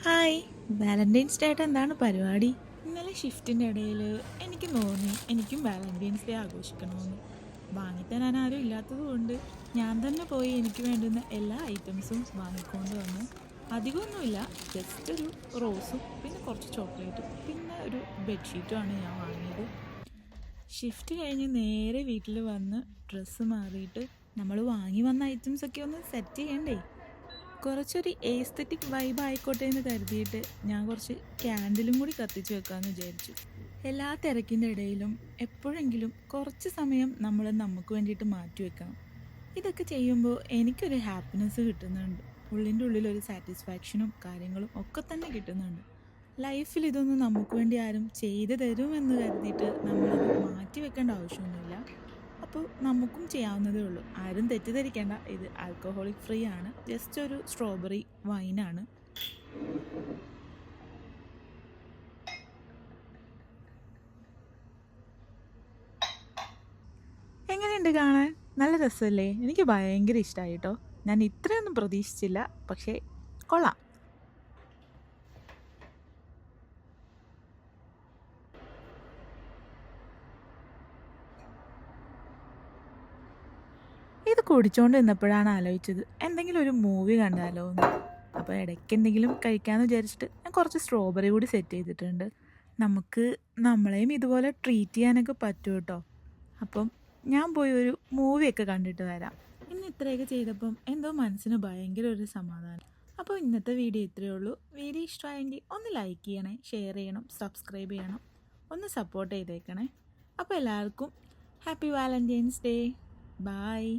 Hi. Valentine's day ആയിട്ട് എന്താണ് പരിപാടി? ഇന്നലെ ഷിഫ്റ്റിൻ്റെ ഇടയിൽ എനിക്ക് തോന്നി എനിക്കും വാലന്റൈൻസ് ഡേ ആഘോഷിക്കണമെന്ന്. വാങ്ങിത്തരാൻ ആരും ഇല്ലാത്തത് കൊണ്ട് ഞാൻ തന്നെ പോയി എനിക്ക് വേണ്ടുന്ന എല്ലാ ഐറ്റംസും വാങ്ങിക്കൊണ്ട് വന്നു. അധികമൊന്നുമില്ല, ജസ്റ്റ് ഒരു റോസും പിന്നെ കുറച്ച് ചോക്ലേറ്റും പിന്നെ ഒരു ബെഡ്ഷീറ്റുമാണ് ഞാൻ വാങ്ങിയത്. ഷിഫ്റ്റ് കഴിഞ്ഞ് നേരെ വീട്ടിൽ വന്ന് ഡ്രസ്സ് മാറിയിട്ട് നമ്മൾ വാങ്ങി വന്ന ഐറ്റംസൊക്കെ ഒന്ന് സെറ്റ് ചെയ്യണ്ടേ. കുറച്ചൊരു എസ്തെറ്റിക് വൈബ് ആയിക്കോട്ടെ എന്ന് കരുതിയിട്ട് ഞാൻ കുറച്ച് ക്യാൻഡിലും കൂടി കത്തിച്ച് വെക്കാമെന്ന് വിചാരിച്ചു. എല്ലാ തിരക്കിൻ്റെ ഇടയിലും എപ്പോഴെങ്കിലും കുറച്ച് സമയം നമ്മൾ നമുക്ക് വേണ്ടിയിട്ട് മാറ്റി വെക്കണം. ഇതൊക്കെ ചെയ്യുമ്പോൾ എനിക്കൊരു ഹാപ്പിനെസ് കിട്ടുന്നുണ്ട്. ഉള്ളിൻ്റെ ഉള്ളിലൊരു സാറ്റിസ്ഫാക്ഷനും കാര്യങ്ങളും ഒക്കെ തന്നെ കിട്ടുന്നുണ്ട്. ലൈഫിൽ ഇതൊന്നും നമുക്ക് വേണ്ടി ആരും ചെയ്തു തരുമെന്ന് കരുതിയിട്ട് നമ്മളത് മാറ്റി വെക്കേണ്ട ആവശ്യമൊന്നുമില്ല. അപ്പോൾ നമുക്കും ചെയ്യാവുന്നതേ ഉള്ളൂ. ആരും തെറ്റിദ്ധരിക്കേണ്ട, ഇത് ആൽക്കഹോളിക് ഫ്രീ ആണ്, ജസ്റ്റ് ഒരു സ്ട്രോബെറി വൈനാണ്. എങ്ങനെയുണ്ട് കാണാൻ? നല്ല രസമല്ലേ? എനിക്ക് ഭയങ്കര ഇഷ്ടമായി കേട്ടോ. ഞാൻ ഇത്രയൊന്നും പ്രതീക്ഷിച്ചില്ല, പക്ഷേ കൊള്ളാം. ഇത് കുടിച്ചോണ്ട് നിന്നപ്പോഴാണ് ആലോചിച്ചത് എന്തെങ്കിലും ഒരു മൂവി കണ്ടാലോ എന്ന്. അപ്പോൾ ഇടയ്ക്ക് എന്തെങ്കിലും കഴിക്കാമെന്ന് വിചാരിച്ചിട്ട് ഞാൻ കുറച്ച് സ്ട്രോബെറി കൂടി സെറ്റ് ചെയ്തിട്ടുണ്ട്. നമുക്ക് നമ്മളെയും ഇതുപോലെ ട്രീറ്റ് ചെയ്യാനൊക്കെ പറ്റും കേട്ടോ. അപ്പം ഞാൻ പോയി ഒരു മൂവിയൊക്കെ കണ്ടിട്ട് വരാം. ഇന്ന് ഇത്രയൊക്കെ ചെയ്തപ്പം എന്തോ മനസ്സിന് ഭയങ്കര ഒരു സമാധാനം. അപ്പോൾ ഇന്നത്തെ വീഡിയോ ഇത്രയേ ഉള്ളൂ. വീഡിയോ ഇഷ്ടമായെങ്കിൽ ഒന്ന് ലൈക്ക് ചെയ്യണേ, ഷെയർ ചെയ്യണം, സബ്സ്ക്രൈബ് ചെയ്യണം, ഒന്ന് സപ്പോർട്ട് ചെയ്തേക്കണേ. അപ്പോൾ എല്ലാവർക്കും ഹാപ്പി വാലന്റൈൻസ് ഡേ. ബായ്.